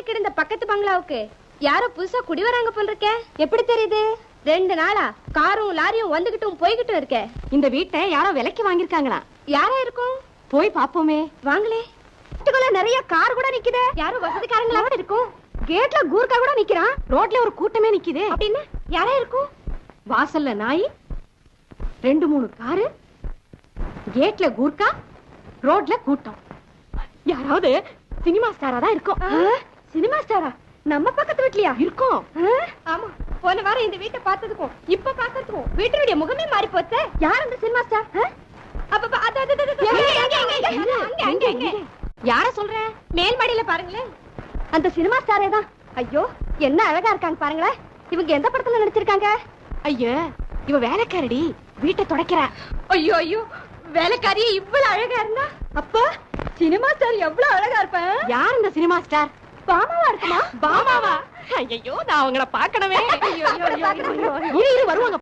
கிடந்த பக்கத்து பங்களாவுக்கு யாரோ புதுசா குடி வராங்க போல இருக்க. எப்படி தெரியுது? 2 நாளா காரும் லாரியும் வந்துகிட்டும் போய்கிட்டும் இருக்க. இந்த வீட்டை யாரோ விலைக்கு வாங்கிருக்காங்களா? யாரா இருக்கும்? போய் பாப்போமே. வாங்களே. வீட்டுக்குள்ள நிறைய கார் கூட நிக்குதே. யாரோ வசதிக்காரங்களா இருக்கும். கேட்ல கூர்க்கா கூட நிக்கிறான். ரோட்ல ஒரு கூட்டமே நிக்குதே. அப்படின்னு யாரா இருக்கும்? வாசல்ல நாய், 2-3 காரு, கேட்ல கூர்க்கா, ரோட்ல கூட்டம். யாராவது சினிமா ஸ்டாரா தான் இருக்கும். சினிமா ஸ்டாரா? நம்ம பக்கத்து வீட்லயா இருக்கும்? ஆமா, போன வாரம் இந்த வீட்டை பார்த்ததுக்கும் இப்ப பாக்கிறதுக்கும் வீட்டுடைய முகமே மாறி போச்சு. யார் அந்த சினிமா ஸ்டார்? யார சொல்ற? மேல் மாடியில பாருங்களேன், அந்த சினிமா ஸ்டாரே தான். ஐயோ, என்ன அழகா இருக்காங்க பாருங்களேன். இவங்க எந்த படத்துல நடிச்சிருக்காங்க? ஐயோ, இவ வேலைக்காரடி, வீட்டை துடைக்கிறா. ஐயோ ஐயோ, வேலைக்காரியே இவ்வளவு அழகா இருந்தா அப்ப சினிமா ஸ்டார் எவ்வளவு அழகா இருப்பேன். யார் இந்த சினிமா ஸ்டார்? பாமாவா இருக்குமா? பாமாவா? ஐயோ, நான் அவங்கள பாக்கணுமே. ஐயோ, வருவாங்க.